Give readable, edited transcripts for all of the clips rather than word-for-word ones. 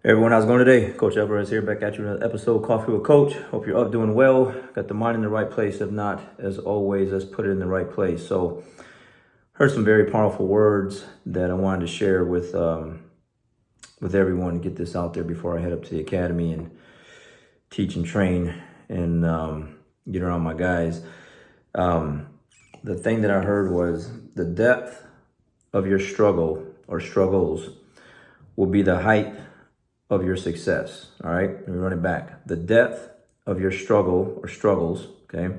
Hey everyone, how's it going today? Coach Alvarez here, back at you with another episode of Coffee with Coach. Hope you're up doing well, got the mind in the right place. If not, as always, let's put it in the right place. So, heard some very powerful words that I wanted to share with everyone to get this out there before I head up to the academy and teach and train and get around my guys. The thing that I heard was the depth of your struggle or struggles will be the height of your success. All right, let me run it back. The depth of your struggle or struggles, okay,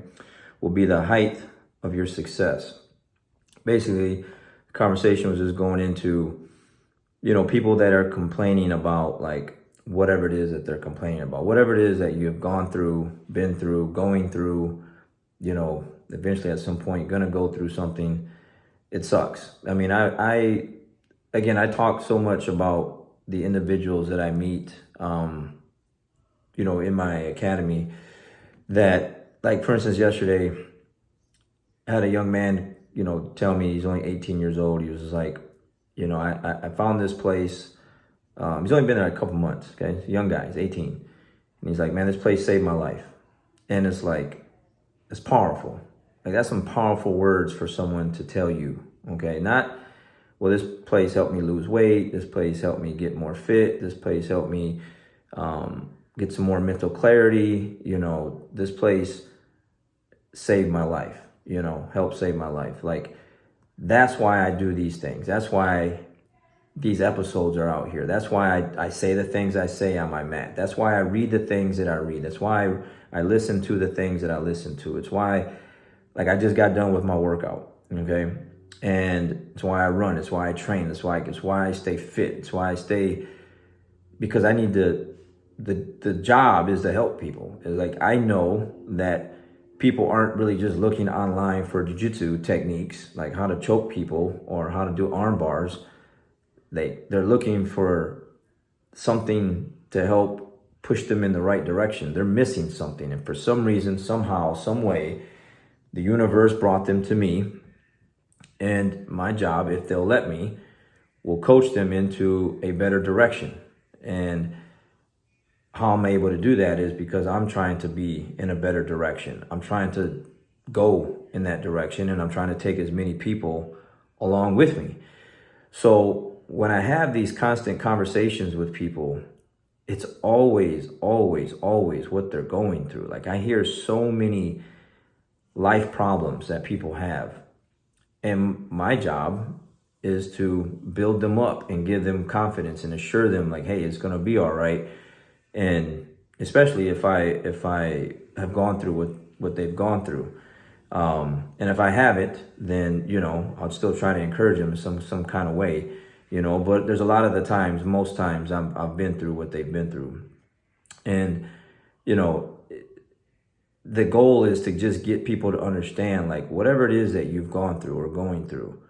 will be the height of your success. Basically, the conversation was just going into, people that are complaining about like whatever it is that they're complaining about, whatever it is that you have gone through, been through, going through, eventually at some point you're gonna go through something. It sucks. I mean, I talk so much about the individuals that I meet, in my academy that, like, for instance, yesterday, I had a young man, tell me he's only 18 years old. He was just like, I found this place. He's only been there a couple months, okay? He's a young guy, he's 18. And he's like, man, this place saved my life. And it's like, it's powerful. Like, that's some powerful words for someone to tell you, okay? Not, well, this place helped me lose weight. This place helped me get more fit. This place helped me get some more mental clarity. This place saved my life, helped save my life. Like, that's why I do these things. That's why these episodes are out here. That's why I say the things I say on my mat. That's why I read the things that I read. That's why I listen to the things that I listen to. It's why, like, I just got done with my workout, okay? And it's why I run. It's why I train. It's why I stay fit. It's why I stay, because I need the job is to help people. It's like, I know that people aren't really just looking online for jiu-jitsu techniques, like how to choke people or how to do arm bars. They're looking for something to help push them in the right direction. They're missing something. And for some reason, somehow, some way, the universe brought them to me. And my job, if they'll let me, will coach them into a better direction. And how I'm able to do that is because I'm trying to be in a better direction. I'm trying to go in that direction, and I'm trying to take as many people along with me. So when I have these constant conversations with people, it's always, always, always what they're going through. Like, I hear so many life problems that people have. And my job is to build them up and give them confidence and assure them, like, hey, it's going to be all right. And especially if I have gone through what they've gone through. And if I haven't, then, I'll still try to encourage them in some kind of way, but there's a lot of the times, most times I've been through what they've been through. And, the goal is to just get people to understand, like, whatever it is that you've gone through or going through,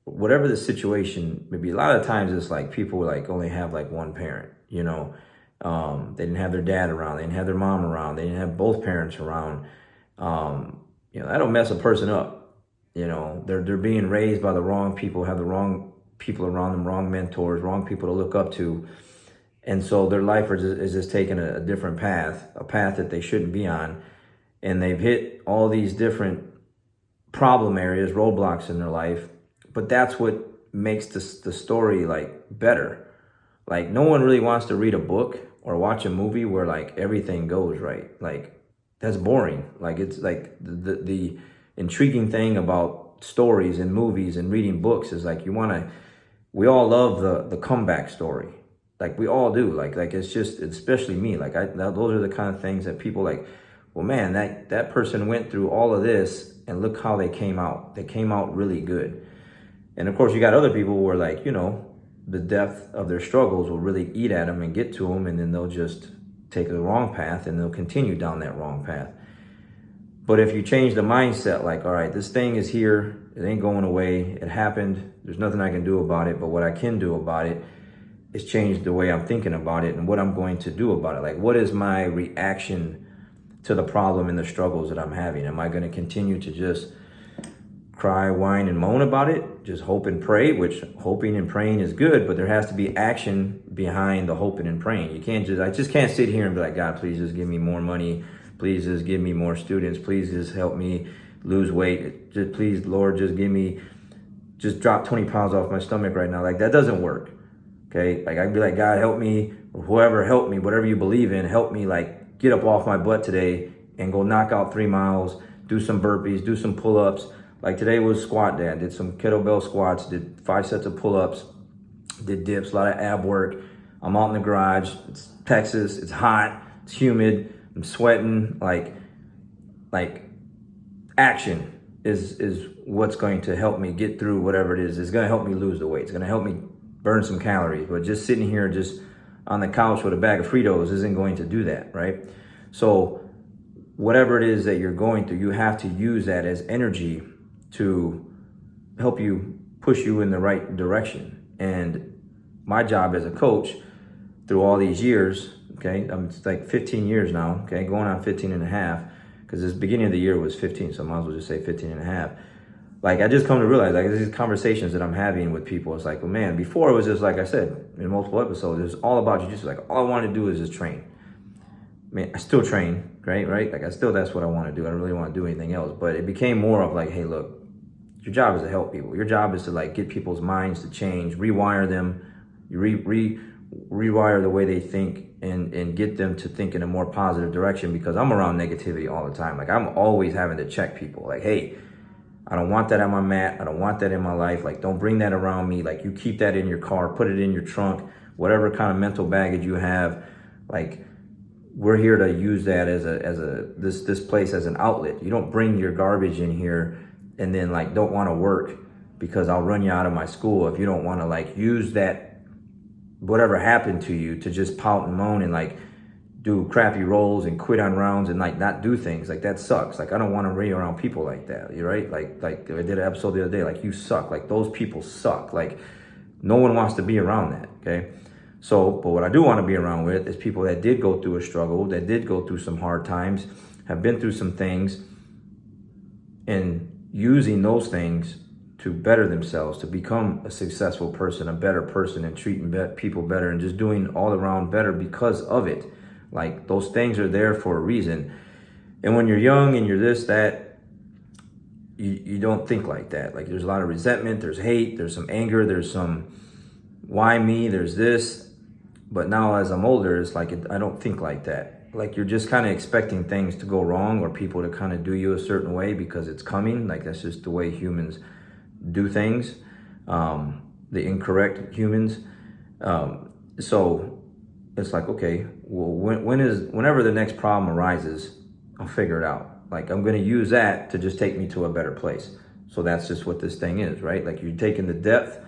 whatever the situation may be. A lot of times it's like people like only have like one parent, they didn't have their dad around, they didn't have their mom around, they didn't have both parents around. That'll mess a person up. They're being raised by the wrong people, have the wrong people around them, wrong mentors, wrong people to look up to. And so their life is just taking a different path, a path that they shouldn't be on. And they've hit all these different problem areas, roadblocks in their life. But that's what makes the story, like, better. Like, no one really wants to read a book or watch a movie where, like, everything goes right. Like, that's boring. Like, it's like the intriguing thing about stories and movies and reading books is, like, we all love the comeback story. Like, we all do. Like it's just, especially me. Like, those are the kind of things that people like, well, man, that person went through all of this and look how they came out. They came out really good. And of course, you got other people who are like, the depth of their struggles will really eat at them and get to them. And then they'll just take the wrong path and they'll continue down that wrong path. But if you change the mindset, like, all right, this thing is here. It ain't going away. It happened. There's nothing I can do about it. But what I can do about it is change the way I'm thinking about it and what I'm going to do about it. Like, what is my reaction to the problem and the struggles that I'm having? Am I going to continue to just cry, whine, and moan about it. Just hope and pray, which hoping and praying is good, but there has to be action behind the hoping and praying. I just can't sit here and be like, God, please just give me more money. Please just give me more students. Please just help me lose weight. Just please, Lord, just drop 20 pounds off my stomach right now. Like, that doesn't work. Okay. Like, I'd be like, God, help me, or whoever, help me, whatever you believe in, help me, like, get up off my butt today and go knock out 3 miles, do some burpees, do some pull-ups. Like, today was squat day. I did some kettlebell squats, did 5 sets of pull-ups, did dips, a lot of ab work. I'm out in the garage. It's Texas. It's hot. It's humid. I'm sweating. Like action is what's going to help me get through whatever it is. It's going to help me lose the weight. It's going to help me burn some calories. But just sitting here just on the couch with a bag of Fritos isn't going to do that, right? So whatever it is that you're going through, you have to use that as energy to help you push you in the right direction. And my job as a coach through all these years, okay, I'm like 15 years now, okay, going on 15 and a half, because this beginning of the year was 15, so I might as well just say 15 and a half. Like, I just come to realize, like, these conversations that I'm having with people, it's like, well, man, before it was just, like I said, in multiple episodes, it was all about jiu-jitsu. Like, all I want to do is just train. I mean, I still train, right? Like, that's what I want to do. I don't really want to do anything else. But it became more of like, hey, look, your job is to help people. Your job is to, like, get people's minds to change, rewire them, rewire the way they think, and get them to think in a more positive direction, because I'm around negativity all the time. Like, I'm always having to check people. Like, hey, I don't want that on my mat. I don't want that in my life. Like, don't bring that around me. Like, you keep that in your car, put it in your trunk, whatever kind of mental baggage you have. Like, we're here to use that as this place as an outlet. You don't bring your garbage in here and then, like, don't want to work because I'll run you out of my school if you don't want to, like, use that, whatever happened to you, to just pout and moan and, like, do crappy rolls and quit on rounds and, like, not do things. Like, that sucks. Like, I don't want to be around people like that. You're right. Like I did an episode the other day, like, you suck. Like, those people suck. Like, no one wants to be around that. Okay. So, but what I do want to be around with is people that did go through a struggle, that did go through some hard times, have been through some things, and using those things to better themselves, to become a successful person, a better person, and treating people better, and just doing all around better because of it. Like, those things are there for a reason. And when you're young and you're this, that, you don't think like that. Like, there's a lot of resentment, there's hate, there's some anger, there's some why me, there's this. But now as I'm older, it's like, I don't think like that. Like, you're just kind of expecting things to go wrong, or people to kind of do you a certain way because it's coming. Like, that's just the way humans do things, the incorrect humans. So it's like, okay, well, whenever the next problem arises, I'll figure it out. Like, I'm going to use that to just take me to a better place. So that's just what this thing is, right? Like, you're taking the depth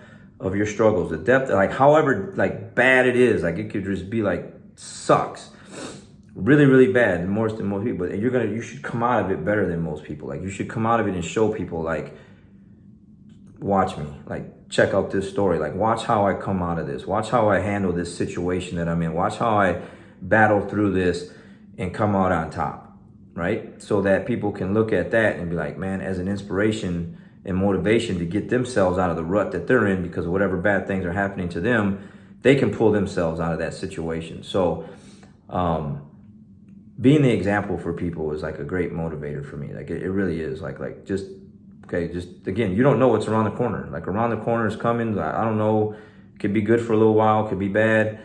of your struggles, the depth, like, however, like, bad it is, like, it could just be like, sucks, really, really bad, more than most people. And you should come out of it better than most people. Like, you should come out of it and show people, like, watch me, like, check out this story, like, watch how I come out of this, watch how I handle this situation that I'm in, watch how I battle through this and come out on top, right? So that people can look at that and be like, man, as an inspiration and motivation to get themselves out of the rut that they're in because of whatever bad things are happening to them, they can pull themselves out of that situation. So being the example for people is, like, a great motivator for me. Like, it really is. Like just again, you don't know what's around the corner. Like, around the corner is coming. I don't know. It could be good for a little while. It could be bad.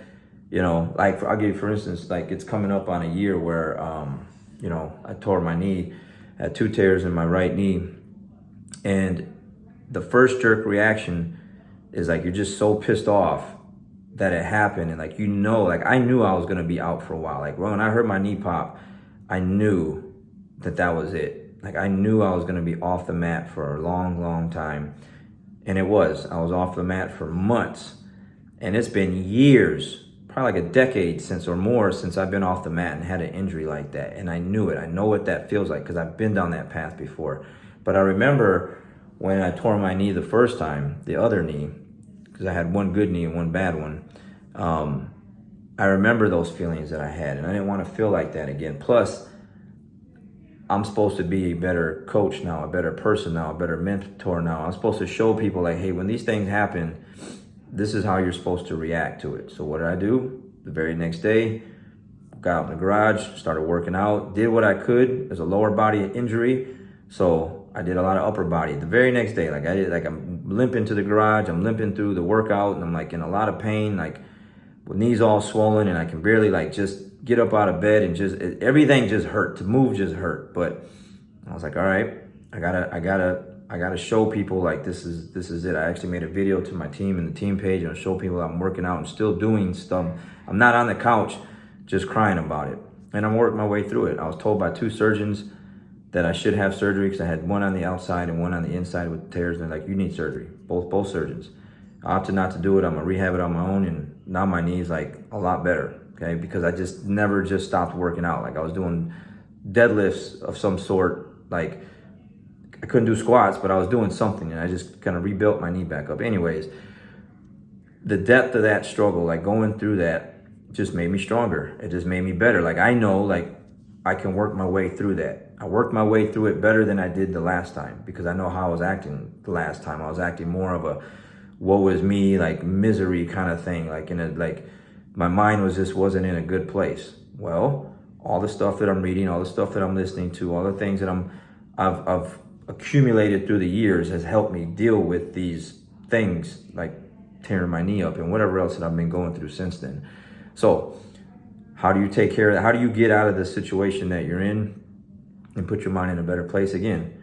You know, like, I'll give you, for instance, like, it's coming up on a year where, you know, I tore my knee, had 2 tears in my right knee. And the first jerk reaction is, like, you're just so pissed off that it happened. And, like, you know, like, I knew I was going to be out for a while. Like, when I heard my knee pop, I knew that was it. Like, I knew I was going to be off the mat for a long, long time. And it was. I was off the mat for months. And it's been years, probably like a decade or more since I've been off the mat and had an injury like that. And I knew it. I know what that feels like because I've been down that path before. But I remember when I tore my knee the first time, the other knee, because I had one good knee and one bad one, I remember those feelings that I had, and I didn't want to feel like that again. Plus, I'm supposed to be a better coach now, a better person now, a better mentor now. I'm supposed to show people like, hey, when these things happen, this is how you're supposed to react to it. So what did I do? The very next day, got out in the garage, started working out, did what I could. There's a lower body injury, so I did a lot of upper body. The very next day, I'm limping to the garage, I'm limping through the workout, and I'm like in a lot of pain, like with knees all swollen, and I can barely like just get up out of bed, and everything just hurt. To move just hurt. But I was like, all right, I gotta show people like this is it. I actually made a video to my team and the team page, and I show people I'm working out and still doing stuff. I'm not on the couch just crying about it. And I'm working my way through it. I was told by 2 surgeons that I should have surgery because I had one on the outside and one on the inside with tears. And they're like, you need surgery, both surgeons. I opted not to do it. I'm gonna rehab it on my own, and now my knee's like a lot better, okay? Because I just never stopped working out. Like I was doing deadlifts of some sort, like I couldn't do squats, but I was doing something, and I just kind of rebuilt my knee back up. Anyways, the depth of that struggle, like going through that, just made me stronger. It just made me better. Like I know, like I can work my way through that. I worked my way through it better than I did the last time, because I know how I was acting the last time. I was acting more of a woe is me, like misery kind of thing. Like my mind wasn't in a good place. Well, all the stuff that I'm reading, all the stuff that I'm listening to, all the things that I've accumulated through the years has helped me deal with these things, like tearing my knee up and whatever else that I've been going through since then. So how do you take care of that? How do you get out of the situation that you're in and put your mind in a better place? Again,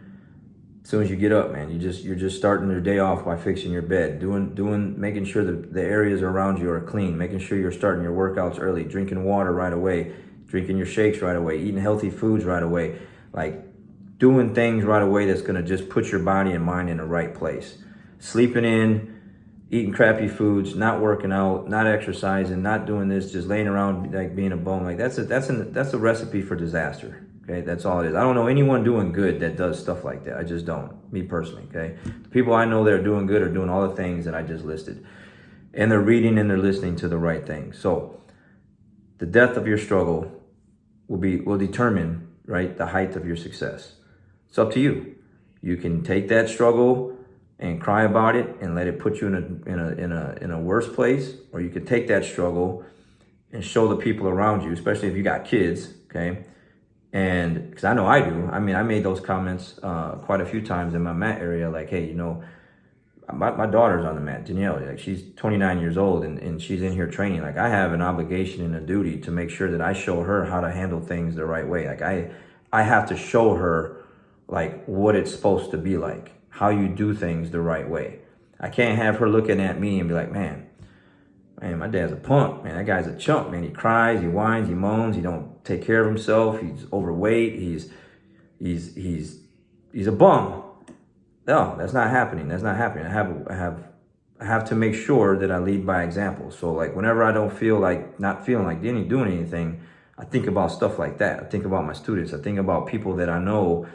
as soon as you get up, man, you're just starting your day off by fixing your bed, making sure that the areas around you are clean, making sure you're starting your workouts early, drinking water right away, drinking your shakes right away, eating healthy foods right away, like doing things right away that's gonna just put your body and mind in the right place. Sleeping in, eating crappy foods, not working out, not exercising, not doing this, just laying around like being a bum, like that's a recipe for disaster. Okay, that's all it is. I don't know anyone doing good that does stuff like that. I just don't, me personally. Okay, the people I know that are doing good are doing all the things that I just listed, and they're reading and they're listening to the right things. So the depth of your struggle will determine, right, the height of your success. It's up to you. You can take that struggle and cry about it and let it put you in a worse place, or you could take that struggle and show the people around you, especially if you got kids, okay? And because I know I do. I mean, I made those comments quite a few times in my mat area, like, hey, you know, my daughter's on the mat, Danielle, like she's 29 years old and she's in here training. Like I have an obligation and a duty to make sure that I show her how to handle things the right way. Like I have to show her like what it's supposed to be like, how you do things the right way. I can't have her looking at me and be like, man, my dad's a punk, man. That guy's a chump, man. He cries, he whines, he moans, he don't take care of himself, he's overweight, he's a bum. No, that's not happening. That's not happening. I have to make sure that I lead by example. So like whenever I don't feel like not feeling like doing anything, I think about stuff like that. I think about my students. I think about people that I know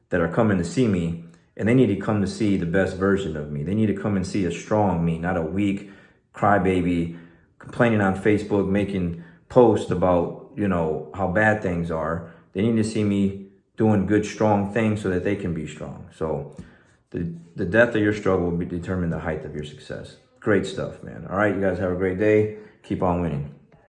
that are coming to see me, and they need to come to see the best version of me. They need to come and see a strong me, not a weak crybaby complaining on Facebook, making posts about, you know, how bad things are. They need to see me doing good, strong things so that they can be strong. So the depth of your struggle will determine the height of your success. Great stuff, man. All right, you guys have a great day. Keep on winning.